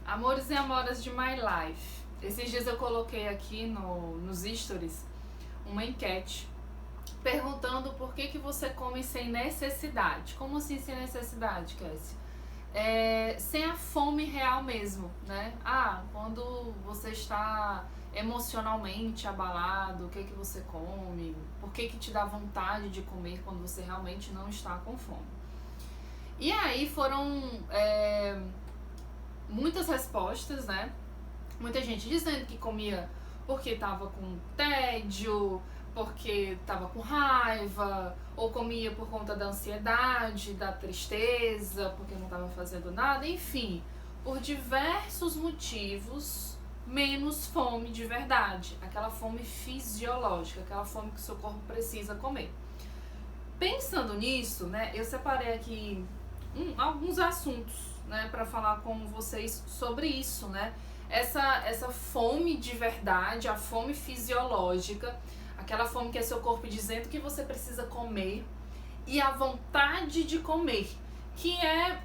Amores e amoras de my life. Esses dias eu coloquei aqui nos stories uma enquete perguntando por que você come sem necessidade. Como assim sem necessidade, Cassie? Sem a fome real mesmo, né? Quando você está emocionalmente abalado, o que você come? Por que te dá vontade de comer quando você realmente não está com fome? E aí foram muitas respostas, né? Muita gente dizendo que comia porque tava com tédio, porque tava com raiva, ou comia por conta da ansiedade, da tristeza, porque não tava fazendo nada, enfim, por diversos motivos, menos fome de verdade, aquela fome fisiológica, aquela fome que o seu corpo precisa comer. Pensando nisso, né, eu separei aqui alguns assuntos, né, para falar com vocês sobre isso, né? Essa fome de verdade, a fome fisiológica, aquela fome que é seu corpo dizendo que você precisa comer, e a vontade de comer, que é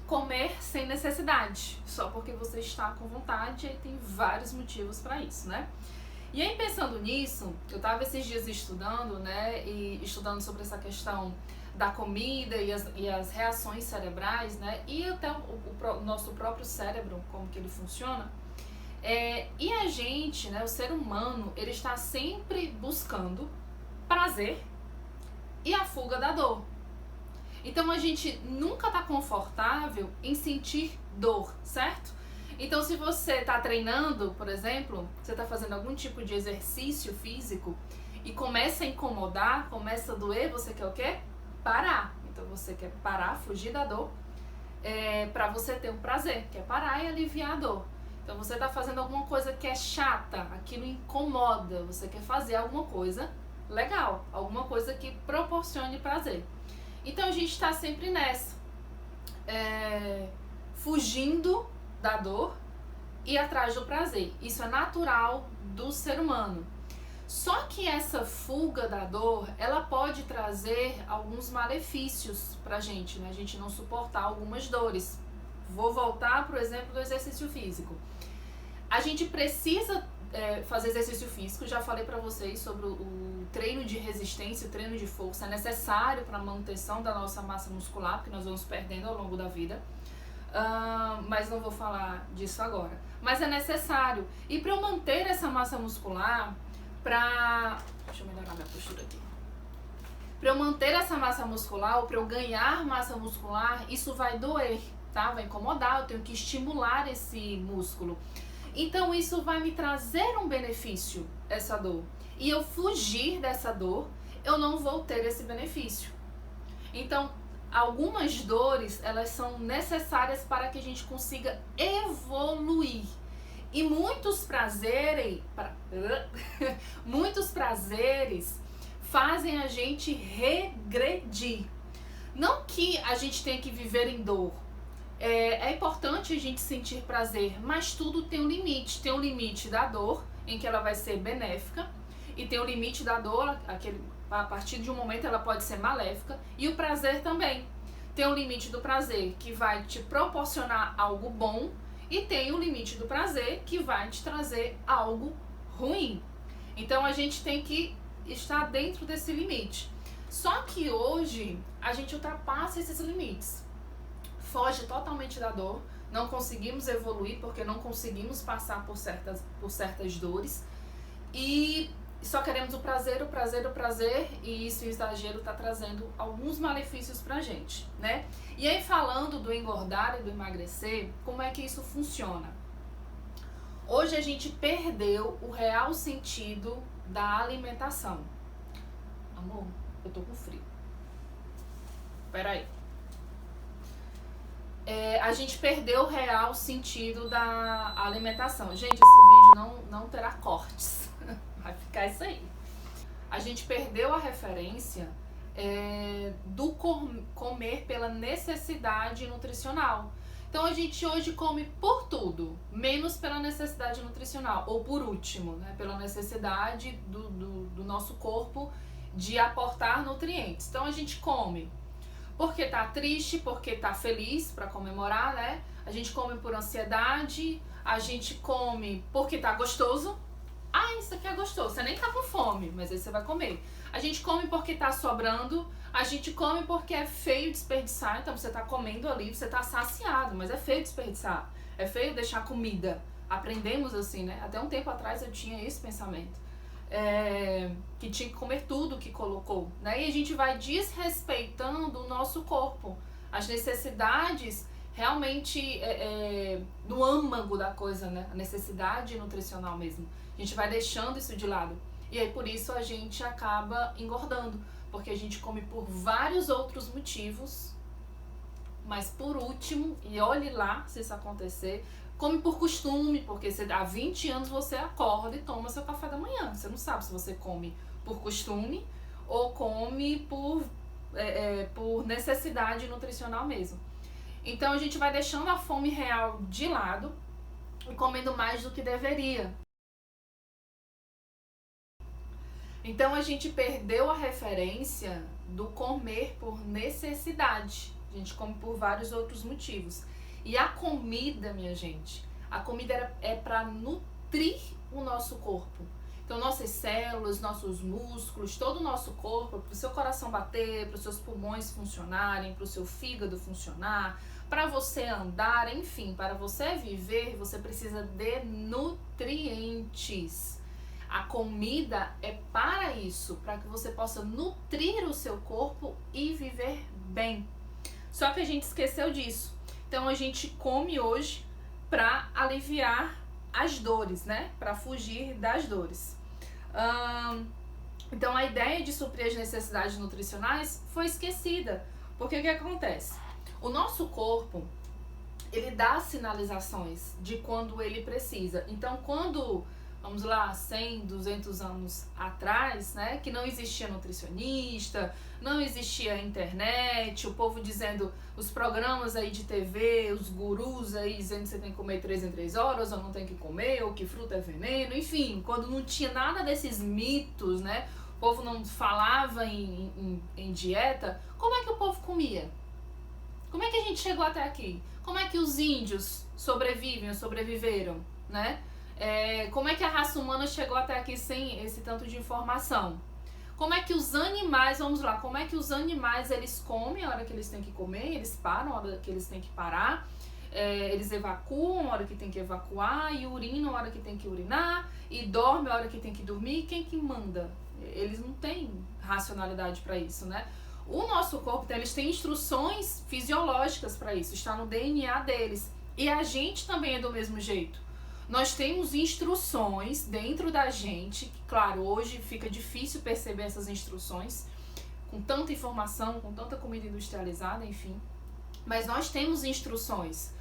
comer sem necessidade, só porque você está com vontade, e tem vários motivos para isso, né? E aí, pensando nisso, eu tava esses dias estudando, né, e estudando sobre essa questão da comida e as reações cerebrais, né, e até o nosso próprio cérebro, como que ele funciona. E a gente, né, o ser humano, ele está sempre buscando prazer e a fuga da dor. Então a gente nunca tá confortável em sentir dor, certo? Então se você tá treinando, por exemplo, você tá fazendo algum tipo de exercício físico e começa a incomodar, começa a doer, você quer o quê? Parar. Então você quer parar, fugir da dor, pra você ter um prazer, quer parar e aliviar a dor. Então você tá fazendo alguma coisa que é chata, aquilo incomoda, você quer fazer alguma coisa legal, alguma coisa que proporcione prazer. Então a gente tá sempre nessa, fugindo da dor e atrás do prazer. Isso é natural do ser humano. Só que essa fuga da dor, ela pode trazer alguns malefícios pra gente, né? A gente não suportar algumas dores. Vou voltar pro exemplo do exercício físico. A gente precisa fazer exercício físico, já falei pra vocês sobre o treino de resistência, o treino de força, é necessário para a manutenção da nossa massa muscular, porque nós vamos perdendo ao longo da vida. Mas não vou falar disso agora. Mas é necessário. E para eu manter essa massa muscular, deixa eu melhorar minha postura aqui. Para eu manter essa massa muscular, ou para eu ganhar massa muscular, isso vai doer, tá? Vai incomodar, eu tenho que estimular esse músculo. Então isso vai me trazer um benefício, essa dor. E eu fugir dessa dor, eu não vou ter esse benefício. Então, algumas dores, elas são necessárias para que a gente consiga evoluir. E muitos prazeres fazem a gente regredir. Não que a gente tenha que viver em dor. É importante a gente sentir prazer, mas tudo tem um limite. Tem um limite da dor, em que ela vai ser benéfica, e tem o limite da dor, a partir de um momento ela pode ser maléfica, e o prazer também. Tem o limite do prazer, que vai te proporcionar algo bom, e tem o limite do prazer, que vai te trazer algo ruim. Então a gente tem que estar dentro desse limite. Só que hoje a gente ultrapassa esses limites. Foge totalmente da dor, não conseguimos evoluir porque não conseguimos passar por certas dores, e só queremos o prazer, e isso, o exagero, tá trazendo alguns malefícios pra gente, né? E aí, falando do engordar e do emagrecer, como é que isso funciona? Hoje a gente perdeu o real sentido da alimentação. Amor, eu tô com frio. Peraí. A gente perdeu o real sentido da alimentação. Gente, esse vídeo não terá cortes. Vai ficar isso aí. A gente perdeu a referência do comer pela necessidade nutricional. Então a gente hoje come por tudo, menos pela necessidade nutricional. Ou por último, né, pela necessidade do nosso corpo de aportar nutrientes. Então a gente come porque tá triste, porque tá feliz, pra comemorar, né? a gente come por ansiedade, a gente come porque tá gostoso. Ah, isso aqui é gostoso, você nem tá com fome, mas aí você vai comer. A gente come porque tá sobrando, a gente come porque é feio desperdiçar, então você tá comendo ali, você tá saciado, mas é feio desperdiçar, é feio deixar comida. Aprendemos assim, né? Até um tempo atrás eu tinha esse pensamento. Que tinha que comer tudo que colocou, né? E a gente vai desrespeitando o nosso corpo, as necessidades realmente no âmago da coisa, né? A necessidade nutricional mesmo. A gente vai deixando isso de lado. E aí por isso a gente acaba engordando, porque a gente come por vários outros motivos, mas por último, e olhe lá se isso acontecer, come por costume, porque há 20 anos você acorda e toma seu café da manhã. Você não sabe se você come por costume ou come por necessidade nutricional mesmo. Então a gente vai deixando a fome real de lado e comendo mais do que deveria. Então a gente perdeu a referência do comer por necessidade. A gente come por vários outros motivos. E a comida, minha gente, a comida é para nutrir o nosso corpo. Então nossas células, nossos músculos, todo o nosso corpo, para o seu coração bater, para os seus pulmões funcionarem, para o seu fígado funcionar, para você andar, enfim, para você viver, você precisa de nutrientes. A comida é para isso, para que você possa nutrir o seu corpo e viver bem. Só que a gente esqueceu disso. Então a gente come hoje para aliviar as dores, né? Para fugir das dores. Então a ideia de suprir as necessidades nutricionais foi esquecida. Porque o que acontece? O nosso corpo, ele dá sinalizações de quando ele precisa. Então quando, vamos lá, 100, 200 anos atrás, né, que não existia nutricionista, não existia internet, o povo dizendo, os programas aí de TV, os gurus aí dizendo que você tem que comer 3 em 3 horas, ou não tem que comer, ou que fruta é veneno, enfim, quando não tinha nada desses mitos, né, o povo não falava em dieta, como é que o povo comia? Como é que a gente chegou até aqui? Como é que os índios sobreviveram, né? Como é que a raça humana chegou até aqui sem esse tanto de informação? Como é que os animais, vamos lá, como é que os animais eles comem a hora que eles têm que comer, eles param a hora que eles têm que parar, eles evacuam a hora que tem que evacuar, e urinam a hora que tem que urinar, e dormem a hora que tem que dormir. Quem que manda? Eles não têm racionalidade para isso, né? O nosso corpo, eles têm instruções fisiológicas para isso, está no DNA deles. E a gente também é do mesmo jeito. Nós temos instruções dentro da gente, que claro, hoje fica difícil perceber essas instruções, com tanta informação, com tanta comida industrializada, enfim. Mas nós temos instruções.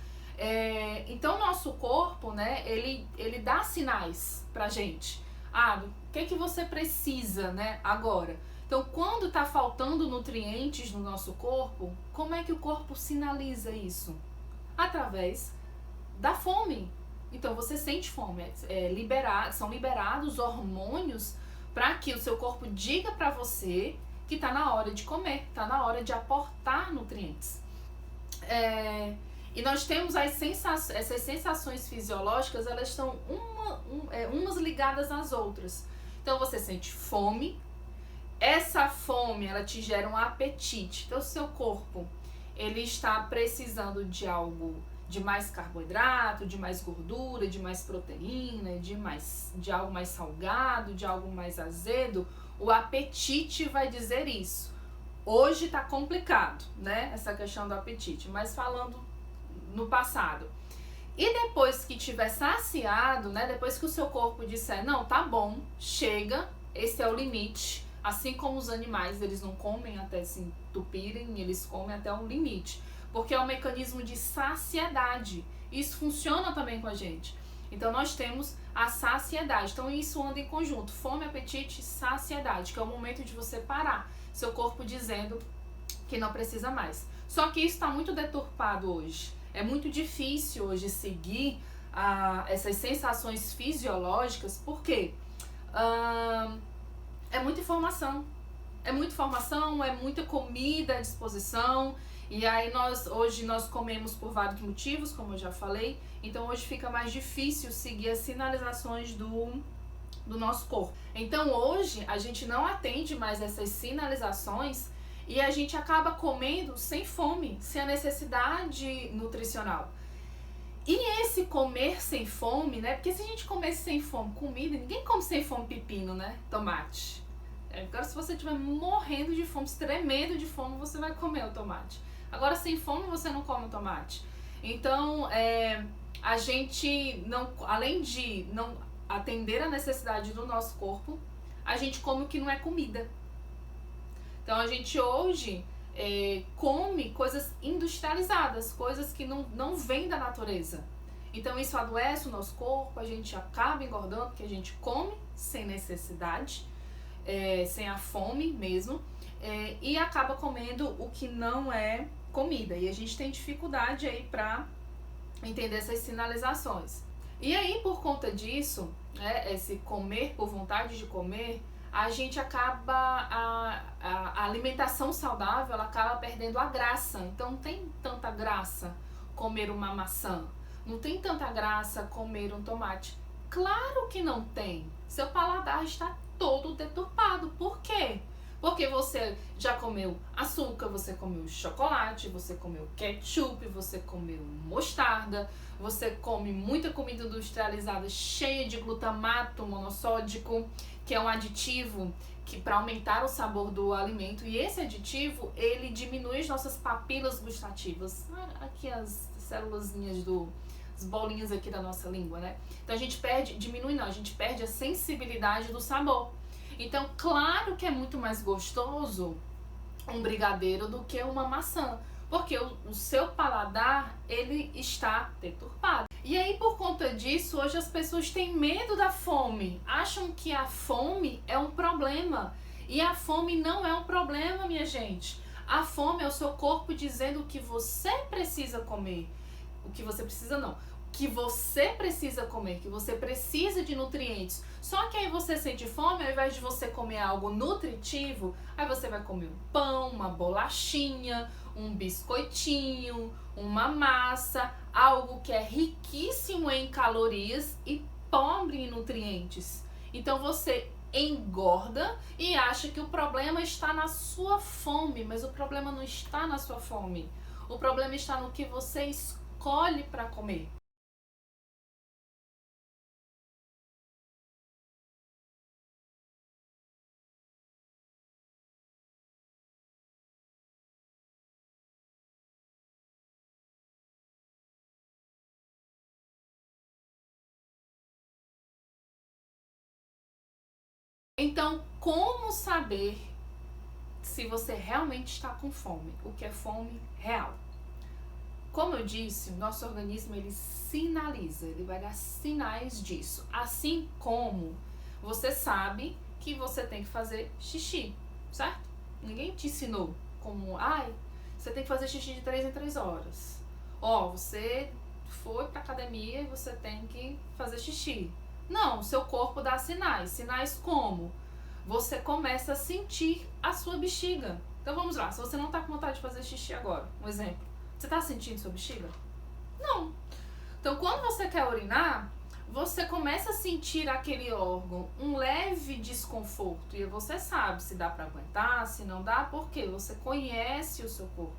Então, nosso corpo, né, ele dá sinais pra gente. O que você precisa, né, agora? Então, quando tá faltando nutrientes no nosso corpo, como é que o corpo sinaliza isso? Através da fome. Então você sente fome, são liberados hormônios para que o seu corpo diga para você que está na hora de comer, está na hora de aportar nutrientes. E nós temos essas sensações fisiológicas, elas estão umas ligadas às outras. Então você sente fome, essa fome ela te gera um apetite. Então o seu corpo ele está precisando de algo, de mais carboidrato, de mais gordura, de mais proteína, de algo mais salgado, de algo mais azedo. O apetite vai dizer isso. Hoje tá complicado, né, essa questão do apetite, mas falando no passado. E depois que tiver saciado, né, depois que o seu corpo disser, não, tá bom, chega, esse é o limite. Assim como os animais, eles não comem até se entupirem, eles comem até um limite. Porque é um mecanismo de saciedade. Isso funciona também com a gente. Então nós temos a saciedade. Então isso anda em conjunto. Fome, apetite, saciedade, que é o momento de você parar. Seu corpo dizendo que não precisa mais. Só que isso está muito deturpado hoje. É muito difícil hoje seguir essas sensações fisiológicas. Por quê? É muita informação. É muita informação, é muita comida à disposição. E aí hoje nós comemos por vários motivos, como eu já falei, então hoje fica mais difícil seguir as sinalizações do nosso corpo. Então hoje a gente não atende mais essas sinalizações e a gente acaba comendo sem fome, sem a necessidade nutricional. E esse comer sem fome, né? Porque se a gente comesse sem fome comida, ninguém come sem fome pepino, né? Tomate. Agora se você estiver morrendo de fome, tremendo de fome, você vai comer o tomate. Agora sem fome você não come o tomate. Então a gente não, além de não atender a necessidade do nosso corpo, a gente come o que não é comida. Então a gente hoje come coisas industrializadas, coisas que não vêm da natureza. Então isso adoece o nosso corpo, a gente acaba engordando porque a gente come sem necessidade, sem a fome mesmo, e acaba comendo o que não é comida. E a gente tem dificuldade aí para entender essas sinalizações. E aí, por conta disso, esse comer por vontade de comer, a gente acaba, a alimentação saudável, ela acaba perdendo a graça. Então não tem tanta graça comer uma maçã, não tem tanta graça comer um tomate. Claro que não tem. Seu paladar está todo deturpado. Por quê? Porque você já comeu açúcar, você comeu chocolate, você comeu ketchup, você comeu mostarda, você come muita comida industrializada cheia de glutamato monossódico, que é um aditivo que para aumentar o sabor do alimento, e esse aditivo ele diminui as nossas papilas gustativas. Aqui as célulazinhas as bolinhas aqui da nossa língua, né? Então a gente a gente perde a sensibilidade do sabor. Então, claro que é muito mais gostoso um brigadeiro do que uma maçã, porque o seu paladar, ele está deturpado. E aí, por conta disso, hoje as pessoas têm medo da fome, acham que a fome é um problema. E a fome não é um problema, minha gente. A fome é o seu corpo dizendo o que você precisa comer. O que você precisa não. Que você precisa comer, que você precisa de nutrientes. Só que aí você sente fome, ao invés de você comer algo nutritivo, aí você vai comer um pão, uma bolachinha, um biscoitinho, uma massa, algo que é riquíssimo em calorias e pobre em nutrientes. Então você engorda e acha que o problema está na sua fome, mas o problema não está na sua fome. O problema está no que você escolhe para comer. Então, como saber se você realmente está com fome? O que é fome real? Como eu disse, o nosso organismo ele sinaliza, ele vai dar sinais disso. Assim como você sabe que você tem que fazer xixi, certo? Ninguém te ensinou como, você tem que fazer xixi de 3 em 3 horas. Você foi pra academia e você tem que fazer xixi. Não, seu corpo dá sinais. Sinais como? Você começa a sentir a sua bexiga. Então vamos lá, se você não tá com vontade de fazer xixi agora, um exemplo. Você tá sentindo sua bexiga? Não. Então quando você quer urinar, você começa a sentir aquele órgão, um leve desconforto. E você sabe se dá pra aguentar, se não dá, porque você conhece o seu corpo.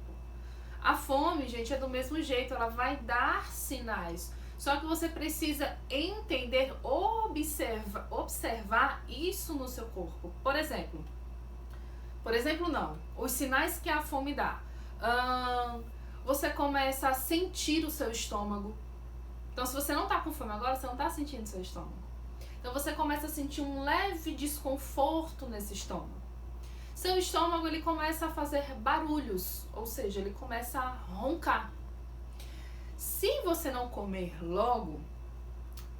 A fome, gente, é do mesmo jeito, ela vai dar sinais. Só que você precisa entender, observar isso no seu corpo. Por exemplo não, os sinais que a fome dá. Você começa a sentir o seu estômago. Então se você não tá com fome agora, você não tá sentindo o seu estômago. Então você começa a sentir um leve desconforto nesse estômago. Seu estômago ele começa a fazer barulhos, ou seja, ele começa a roncar. Se você não comer logo,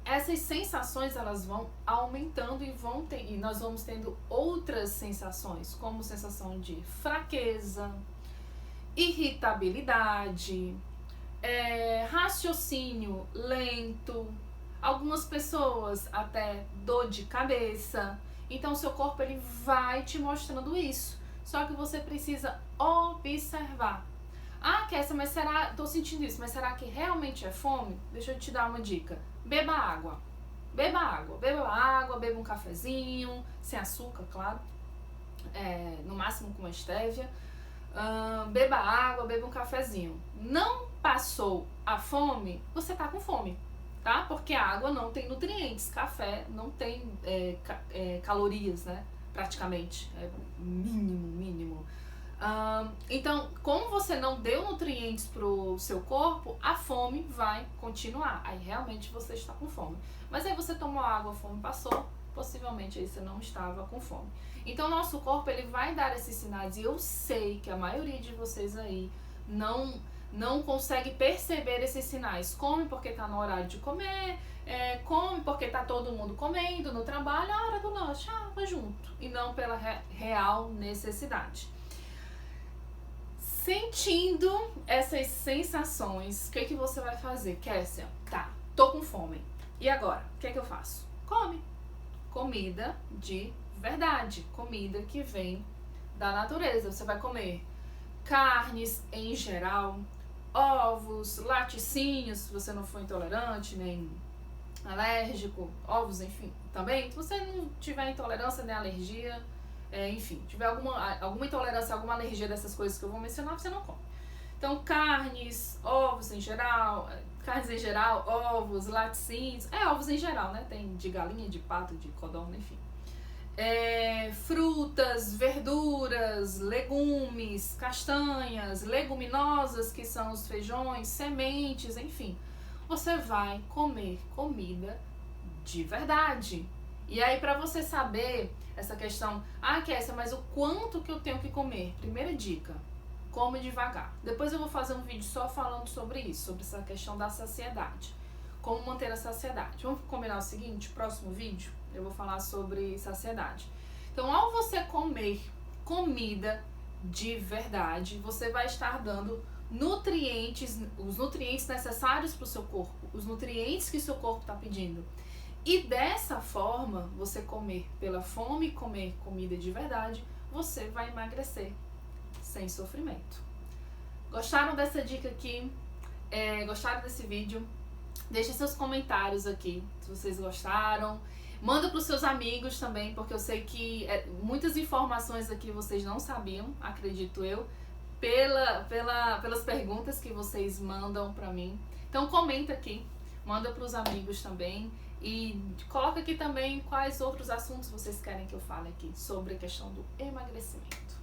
essas sensações elas vão aumentando e nós vamos tendo outras sensações, como sensação de fraqueza, irritabilidade, raciocínio lento, algumas pessoas até dor de cabeça. Então seu corpo ele vai te mostrando isso, só que você precisa observar. Ah, Kessia, mas será, tô sentindo isso, mas será que realmente é fome? Deixa eu te dar uma dica. Beba água. Beba água, beba um cafezinho, sem açúcar, claro. No máximo com uma estévia. Beba água, beba um cafezinho. Não passou a fome, você tá com fome, tá? Porque a água não tem nutrientes, café não tem calorias, né? Praticamente, mínimo. Então, como você não deu nutrientes pro seu corpo, a fome vai continuar. Aí realmente você está com fome. Mas aí você tomou água, a fome passou, possivelmente aí você não estava com fome. Então, nosso corpo ele vai dar esses sinais, e eu sei que a maioria de vocês aí não consegue perceber esses sinais. Come porque tá no horário de comer, come porque tá todo mundo comendo no trabalho, a hora do lanche, vai junto. E não pela real necessidade. Sentindo essas sensações, o que você vai fazer? Kessia, tá, tô com fome. E agora? O que eu faço? Come. Comida de verdade. Comida que vem da natureza. Você vai comer carnes em geral, ovos, laticínios, se você não for intolerante, nem alérgico, ovos, enfim, também. Se você não tiver intolerância nem alergia, enfim, tiver alguma intolerância, alguma alergia dessas coisas que eu vou mencionar, você não come. Então, carnes, ovos em geral, ovos, laticínios, ovos em geral, né? Tem de galinha, de pato, de codorna, enfim. Frutas, verduras, legumes, castanhas, leguminosas, que são os feijões, sementes, enfim. Você vai comer comida de verdade. E aí, pra você saber essa questão, Kessia, mas o quanto que eu tenho que comer? Primeira dica, come devagar. Depois eu vou fazer um vídeo só falando sobre isso, sobre essa questão da saciedade. Como manter a saciedade. Vamos combinar o seguinte, próximo vídeo eu vou falar sobre saciedade. Então, ao você comer comida de verdade, você vai estar dando nutrientes, os nutrientes necessários para o seu corpo, os nutrientes que seu corpo está pedindo. E dessa forma, você comer pela fome, comer comida de verdade, você vai emagrecer sem sofrimento. Gostaram dessa dica aqui? Gostaram desse vídeo? Deixa seus comentários aqui, se vocês gostaram. Manda para os seus amigos também, porque eu sei que muitas informações aqui vocês não sabiam, acredito eu, pelas perguntas que vocês mandam para mim. Então comenta aqui, manda para os amigos também e coloca aqui também quais outros assuntos vocês querem que eu fale aqui sobre a questão do emagrecimento.